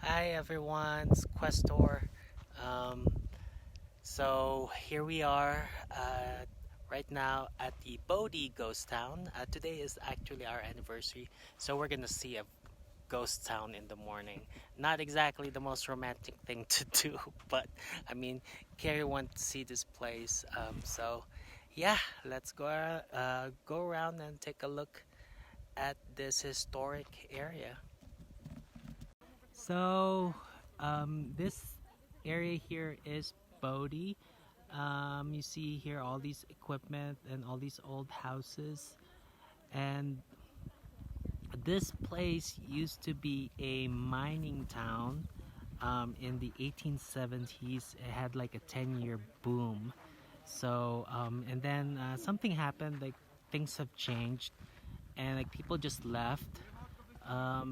Hi everyone, it's Questor. Um, so here we are right now at the Bodie ghost town. Today is actually our anniversary, so we're gonna see a ghost town in the morning. Not exactly the most romantic thing to do, but I mean, Carrie wants to see this place. So yeah, let's go around and take a look at this historic area. So, this area here is Bodie. You see here all these equipment and all these old houses. And this place used to be a mining town in the 1870s. It had like a 10-year boom. So, and then something happened, like things have changed, and like people just left.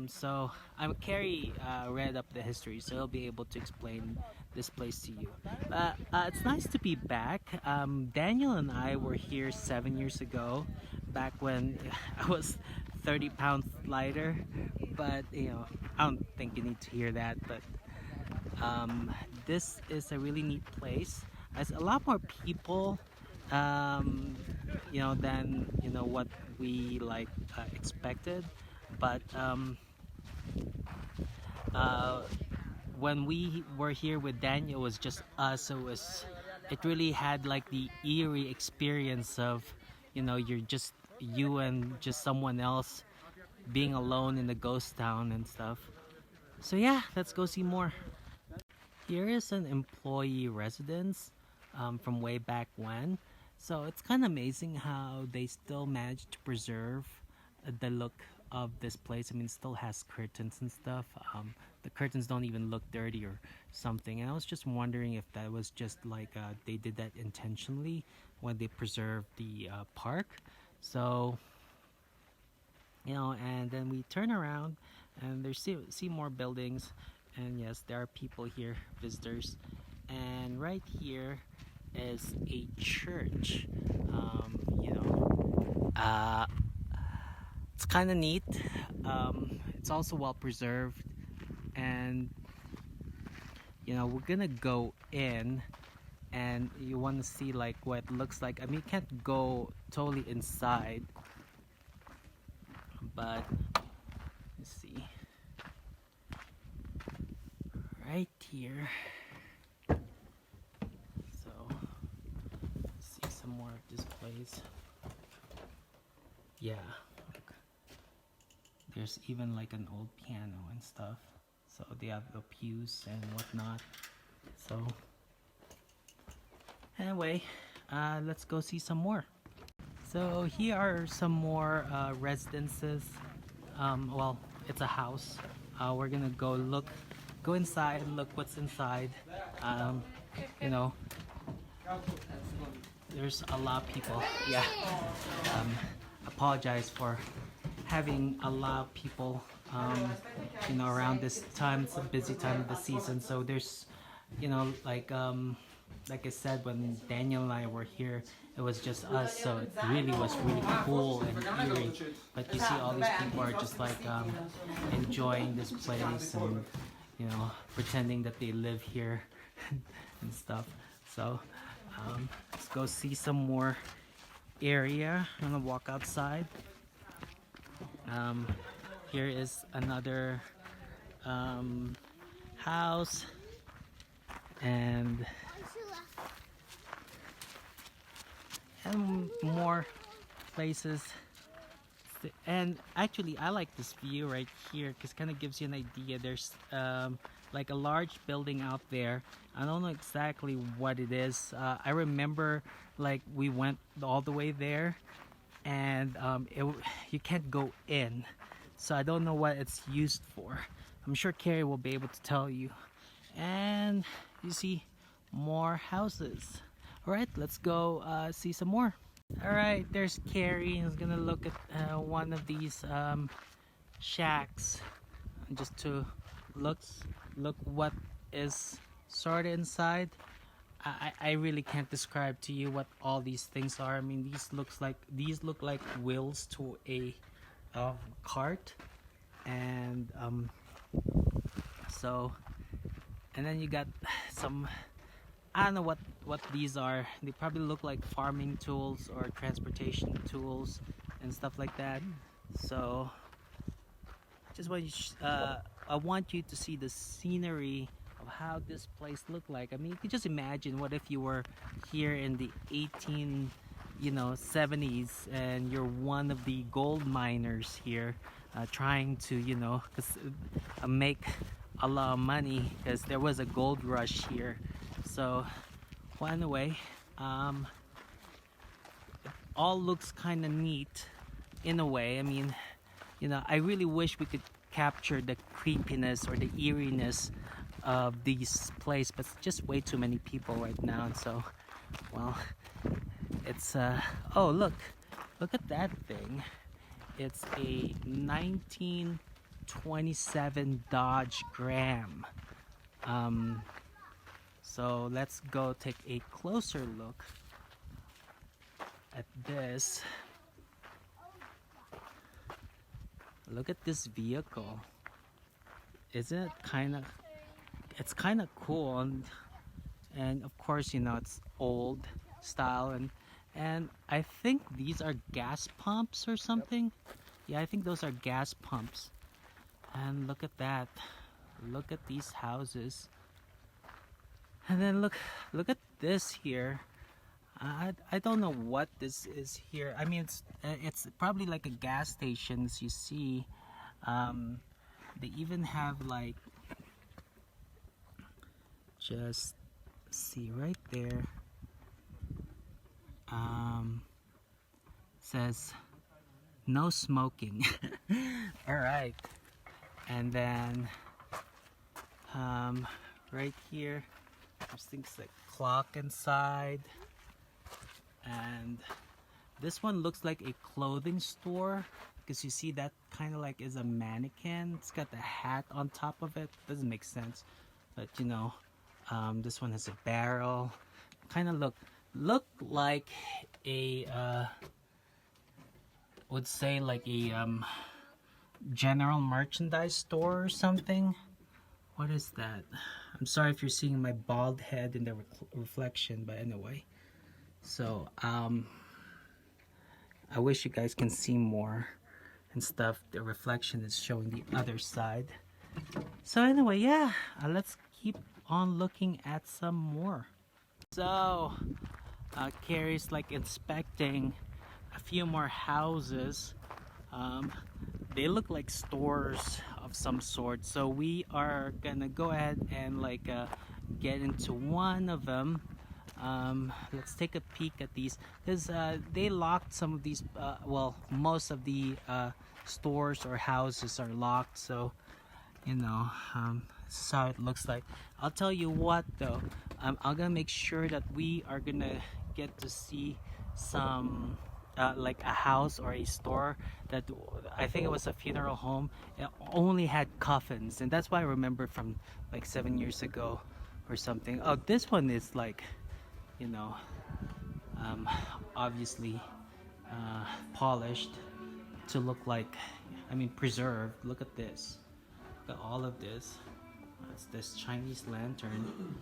So Carrie read up the history, so he'll be able to explain this place to you. It's nice to be back. Daniel and I were here 7 years ago, back when I was 30 pounds lighter. But I don't think you need to hear that. But this is a really neat place. There's a lot more people, um, than what we like expected. But uh, when we were here with Daniel, it was just us. So it really had like the eerie experience of, you're just you and just someone else being alone in the ghost town and stuff. So yeah, let's go see more. Here is an employee residence from way back when. So it's kind of amazing how they still managed to preserve the look of this place. I mean, it still has curtains and stuff. The curtains don't even look dirty or something. And I was just wondering if that was just like they did that intentionally when they preserved the park. So, and then we turn around and there's see more buildings. And yes, there are people here, visitors. And right here is a church. Uh, it's kind of neat. It's also well preserved, and we're gonna go in, and you want to see like what it looks like. I mean, you can't go totally inside, but let's see right here. So let's see some more of this place. Yeah. There's even like an old piano and stuff. So they have the pews and whatnot. So anyway, let's go see some more. So here are some more residences. Well, it's a house. We're gonna go inside and look what's inside. Um, you know, there's a lot of people. Yeah. Apologize for having a lot of people around this time. It's a busy time of the season, so there's like I said, when Daniel and I were here, it was just us, so it really was really cool and eerie. But you see all these people are just like enjoying this place and pretending that they live here and stuff. So let's go see some more area. I'm gonna walk outside. Here is another house, and more places. And actually, I like this view right here because kind of gives you an idea. There's like a large building out there. I don't know exactly what it is. I remember like we went all the way there, and you can't go in, so I don't know what it's used for. I'm sure Carrie will be able to tell you. And you see more houses. All right, let's go see some more. All right, there's Carrie who's gonna look at one of these shacks just to look what is sort of inside. I really can't describe to you what all these things are. I mean, these look like wheels to a cart, and So, and then you got some, I don't know what these are. They probably look like farming tools or transportation tools and stuff like that. So just want I want you to see the scenery of how this place looked like. I mean, you can just imagine what if you were here in the 70s, and you're one of the gold miners here, trying to make a lot of money, because there was a gold rush here. So, well, anyway, it all looks kind of neat in a way. I mean, I really wish we could capture the creepiness or the eeriness of these places, but it's just way too many people right now. And so, well, it's oh, look at that thing. It's a 1927 Dodge Ram. So let's go take a closer look at this. Look at this vehicle. Isn't it it's kind of cool, and of course, it's old style, and I think these are gas pumps or something. Yeah, I think those are gas pumps. And look at that. Look at these houses. And then look at this here. I don't know what this is here. I mean, it's probably like a gas station, as you see. They even have like, just see right there, says no smoking. All right. And then right here there's things like clock inside, and this one looks like a clothing store, because you see that kind of like is a mannequin. It's got the hat on top of it. Doesn't make sense, but this one has a barrel. Kind of look like a would say like a general merchandise store or something. What is that? I'm sorry if you're seeing my bald head in the reflection, but anyway. So I wish you guys can see more and stuff. The reflection is showing the other side. So anyway, yeah, let's keep on looking at some more. So Carrie's like inspecting a few more houses. They look like stores of some sort, so we are gonna go ahead and like get into one of them. Let's take a peek at these, because they locked some of these, well, most of the stores or houses are locked, so this is how it looks like. I'll tell you what though, I'm gonna make sure that we are gonna get to see some like a house or a store that, I think it was a funeral home. It only had coffins, and that's why I remember from like 7 years ago or something. Oh, this one is like, obviously polished to look like, I mean, preserved. Look at this. Look at all of this. It's this Chinese lantern,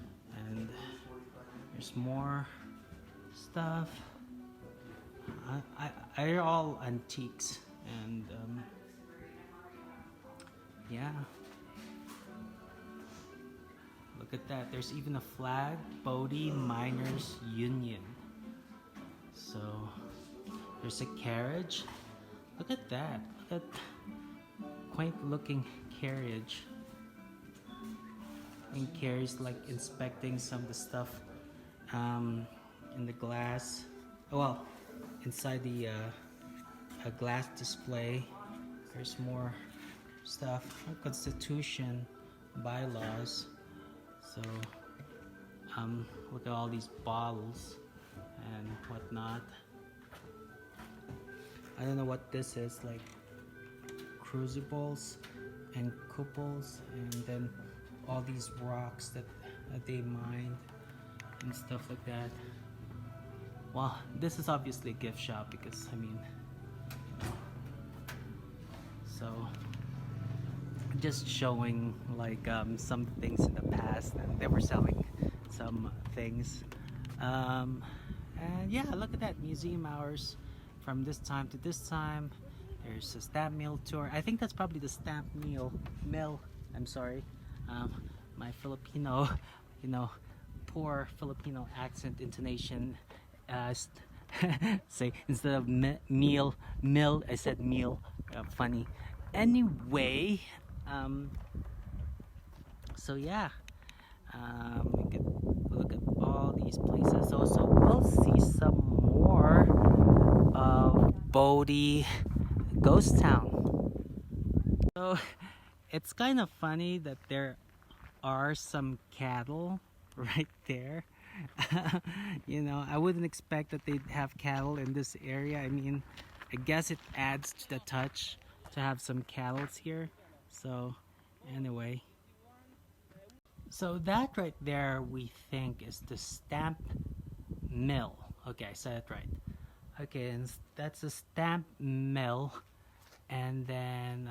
and there's more stuff. They're all antiques, and yeah, look at that. There's even a flag, Bodie Miners Union. So there's a carriage. Look at that. Look at quaint looking carriage. And Carrie's like inspecting some of the stuff in the glass. Well, inside the a glass display. There's more stuff. Constitution, bylaws. So look at all these bottles and whatnot. I don't know what this is, like crucibles and cupels, and then all these rocks that they mined and stuff like that. Well, this is obviously a gift shop, because I mean, so just showing like some things in the past, and they were selling some things. um, and yeah, look at that, museum hours from this time to this time. There's a stamp mill tour. I think that's probably the stamp mill. I'm sorry, um, my Filipino, you know, poor Filipino accent intonation. Say instead of mill, I said meal. Funny. Anyway, um, so yeah, we could look at all these places. So we'll see some more of Bodie Ghost Town. So it's kind of funny that there are some cattle right there. You know, I wouldn't expect that they'd have cattle in this area. I mean, I guess it adds to the touch to have some cattle here. So anyway, so that right there we think is the stamp mill. Okay, I said it right. Okay, and that's a stamp mill. And then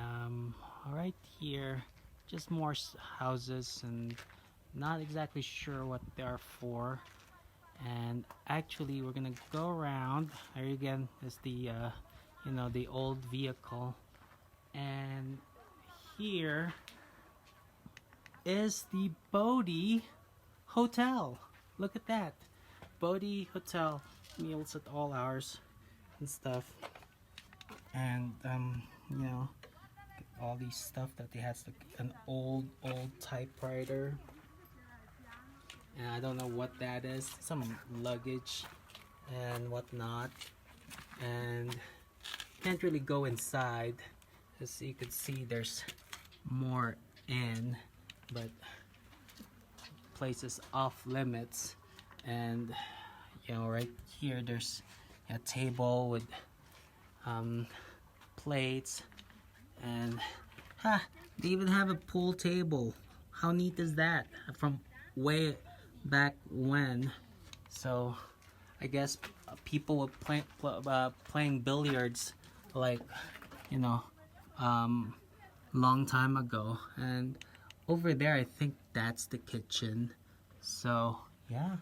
right here, just more houses, and not exactly sure what they're for. And actually we're gonna go around. There again is the you know, the old vehicle, and here is the Bodie Hotel. Look at that, Bodie Hotel, meals at all hours and stuff. And you know, all these stuff that they has, like an old typewriter, and I don't know what that is, some luggage and whatnot. And can't really go inside, as you can see there's more in, but place is off limits. And you know, right here there's a table with plates, and they even have a pool table. How neat is that, from way back when? So I guess people were playing billiards, like, you know, long time ago. And over there I think that's the kitchen. So yeah,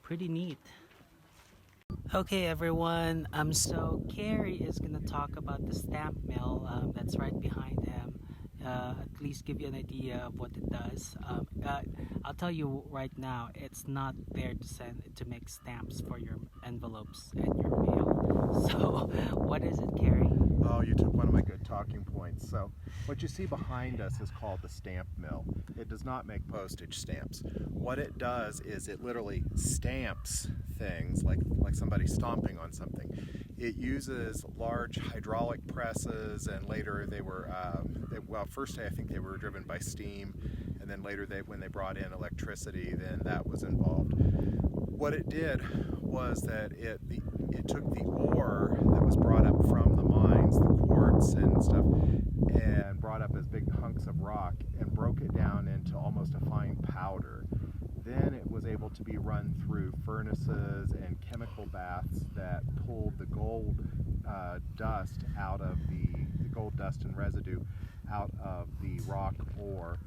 pretty neat. Okay everyone, so Carrie is gonna talk about the stamp mill that's right behind him. At least give you an idea of what it does. I'll tell you right now, it's not there to make stamps for your envelopes and your mail. So what is it, Carrie? Oh, you took one of my good talking points. So what you see behind us is called the stamp mill. It does not make postage stamps. What it does is it literally stamps things like somebody stomping on something. It uses large hydraulic presses, and later they were, well, first I think they were driven by steam, and then later when they brought in electricity, then that was involved. What it did was that it took the ore that was brought up from the mines, the quartz and stuff, and brought up as big hunks of rock and broke it down into almost a fine powder. Then it was able to be run through furnaces and chemical baths that pulled the gold dust out of the gold dust and residue out of the rock ore,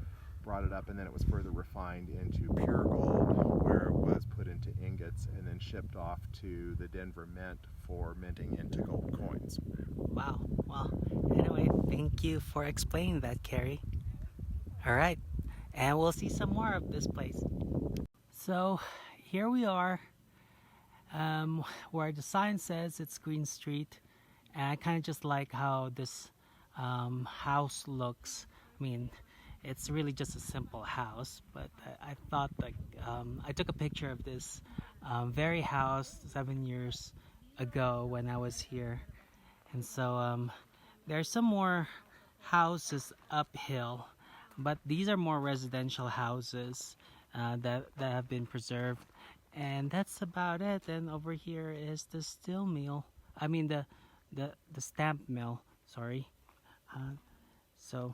brought it up, and then it was further refined into pure gold, where it was put into ingots and then shipped off to the Denver Mint for minting into gold coins. Wow. Well, anyway, thank you for explaining that, Carrie. All right, and we'll see some more of this place. So here we are, where the sign says it's Green Street, and I kind of just like how this house looks. I mean, it's really just a simple house, but I thought, like, I took a picture of this very house 7 years ago when I was here. And so there's some more houses uphill, but these are more residential houses that have been preserved. And that's about it. And over here is the steel mill. I mean the stamp mill, sorry. So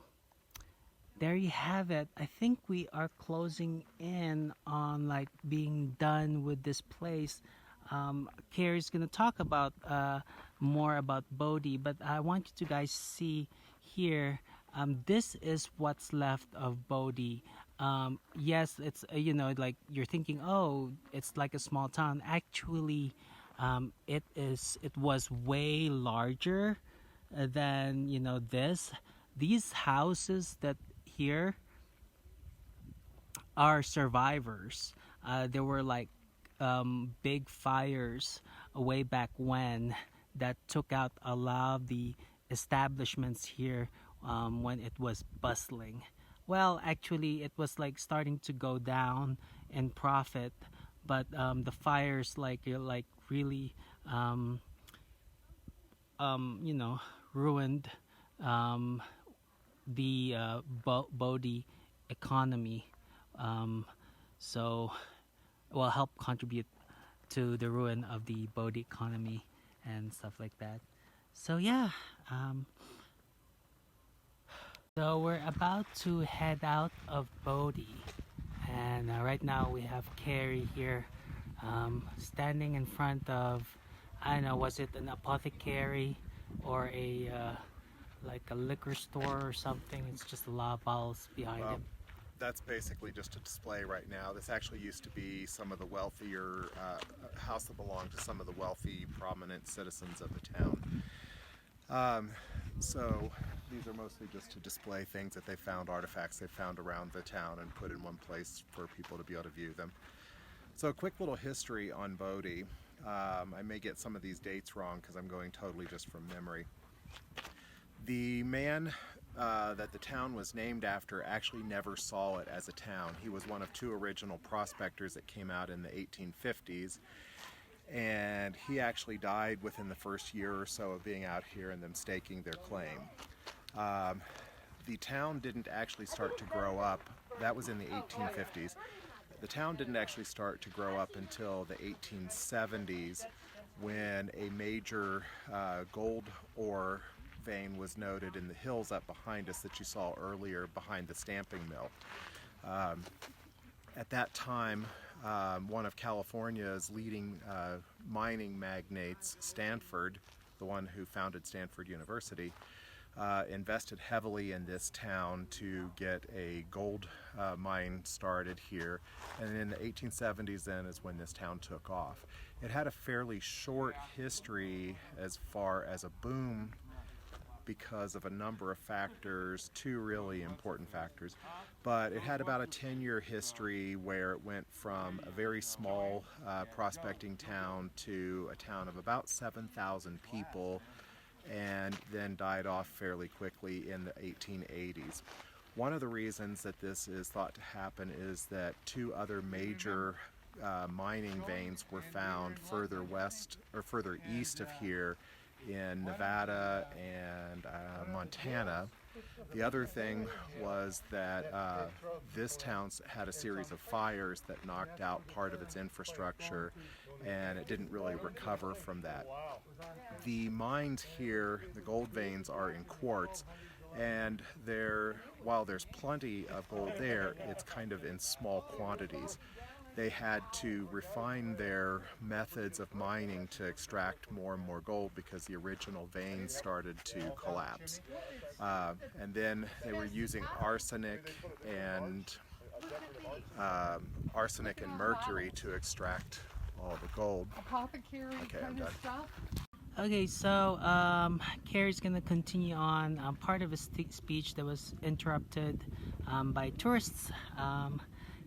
there you have it. I think we are closing in on like being done with this place. Carrie's gonna talk about more about Bodie, but I want you to guys see here This is what's left of Bodie. Yes, it's like you're thinking, oh, it's like a small town. Actually, it is. It was way larger than this. These houses that here are survivors. There were like big fires way back when that took out a lot of the establishments here when it was bustling. Well, actually, it was like starting to go down in profit, but the fires like really you know ruined um, the Bodie economy. Um, so will help contribute to the ruin of the Bodie economy and stuff like that. So yeah, so we're about to head out of Bodie, and right now we have Carrie here, standing in front of, I don't know, was it an apothecary or a like a liquor store or something? It's just a lot of bottles behind Well, him. that's basically just a display right now. This actually used to be some of the wealthier house that belonged to some of the wealthy, prominent citizens of the town. So these are mostly just to display things that they found, artifacts they found around the town, and put in one place for people to be able to view them. So a quick little history on Bodie. I may get some of these dates wrong because I'm going totally just from memory. The man that the town was named after actually never saw it as a town. He was one of two original prospectors that came out in the 1850s, and he actually died within the first year or so of being out here and them staking their claim. The town didn't actually start to grow up. That was in the 1850s. The town didn't actually start to grow up until the 1870s, when a major gold ore vein was noted in the hills up behind us that you saw earlier behind the stamping mill. At that time, one of California's leading mining magnates, Stanford, the one who founded Stanford University, invested heavily in this town to get a gold mine started here. And in the 1870s then is when this town took off. It had a fairly short history as far as a boom because of a number of factors, two really important factors. But it had about a 10-year history where it went from a very small prospecting town to a town of about 7,000 people, and then died off fairly quickly in the 1880s. One of the reasons that this is thought to happen is that two other major mining veins were found further west or further east of here in Nevada and Montana. The other thing was that this town had a series of fires that knocked out part of its infrastructure, and it didn't really recover from that. The mines here, the gold veins, are in quartz, and while there's plenty of gold there, it's kind of in small quantities. They had to refine their methods of mining to extract more and more gold because the original veins started to collapse. And then they were using arsenic and mercury to extract all the gold. Apothecary Okay, I'm kind of done. stuff. Okay, so Carrie's gonna continue on part of his speech that was interrupted by tourists.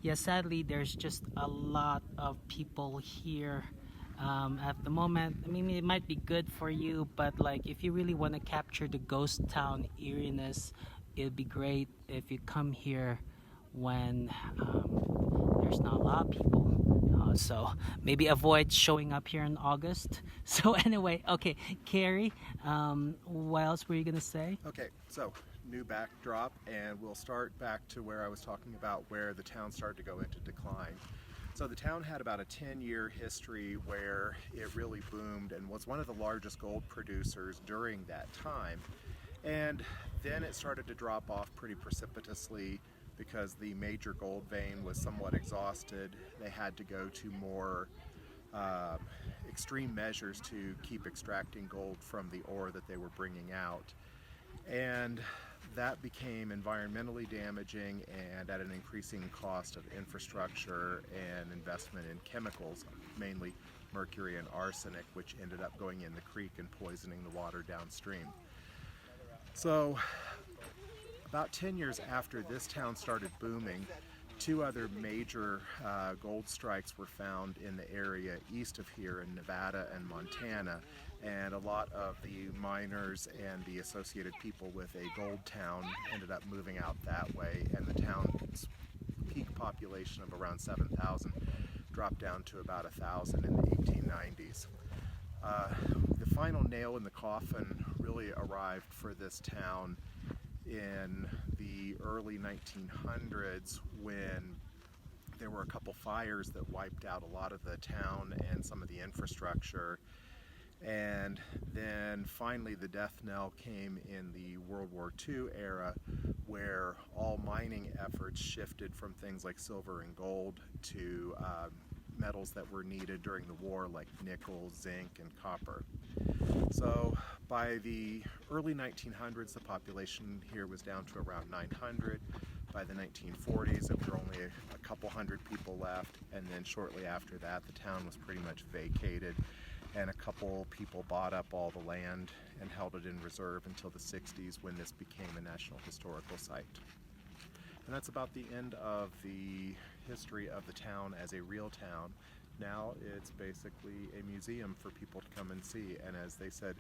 Yeah, sadly, there's just a lot of people here at the moment. I mean, it might be good for you, but like if you really want to capture the ghost town eeriness, it'd be great if you come here when there's not a lot of people. So maybe avoid showing up here in August. So anyway, okay, Carrie, what else were you gonna say? Okay, so new backdrop, and we'll start back to where I was talking about where the town started to go into decline. So the town had about a 10-year history where it really boomed and was one of the largest gold producers during that time. And then it started to drop off pretty precipitously because the major gold vein was somewhat exhausted. They had to go to more extreme measures to keep extracting gold from the ore that they were bringing out. And that became environmentally damaging and at an increasing cost of infrastructure and investment in chemicals, mainly mercury and arsenic, which ended up going in the creek and poisoning the water downstream. So about 10 years after this town started booming, two other major gold strikes were found in the area east of here in Nevada and Montana, and a lot of the miners and the associated people with a gold town ended up moving out that way, and the town's peak population of around 7,000 dropped down to about 1,000 in the 1890s. The final nail in the coffin really arrived for this town in the early 1900s, when there were a couple fires that wiped out a lot of the town and some of the infrastructure. And then finally the death knell came in the World War II era, where all mining efforts shifted from things like silver and gold to metals that were needed during the war, like nickel, zinc, and copper. So by the early 1900s, the population here was down to around 900. By the 1940s, there were only a couple hundred people left, and then shortly after that, the town was pretty much vacated, and a couple people bought up all the land and held it in reserve until the 60s, when this became a National Historical Site. And that's about the end of the history of the town as a real town. Now it's basically a museum for people to come and see, and as they said,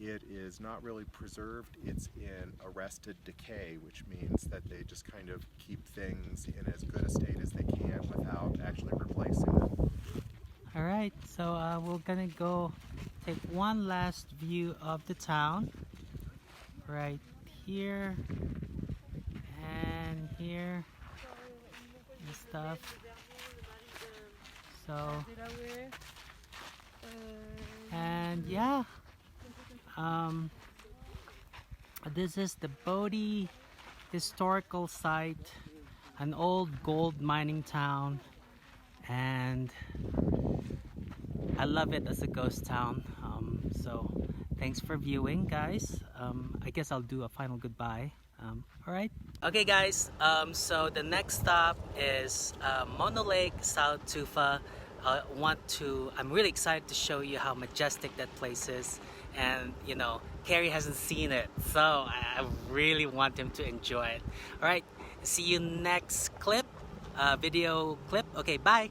it is not really preserved, it's in arrested decay, which means that they just kind of keep things in as good a state as they can without actually replacing them. Alright, so we're gonna go take one last view of the town right here and here and stuff. So, and yeah, this is the Bodie Historical Site, an old gold mining town, and I love it as a ghost town. So thanks for viewing, guys. I guess I'll do a final goodbye. Alright. Okay guys, so the next stop is Mono Lake, South Tufa. I'm really excited to show you how majestic that place is, and you know, Carrie hasn't seen it, so I really want him to enjoy it. Alright, see you next clip, video clip. Okay, bye.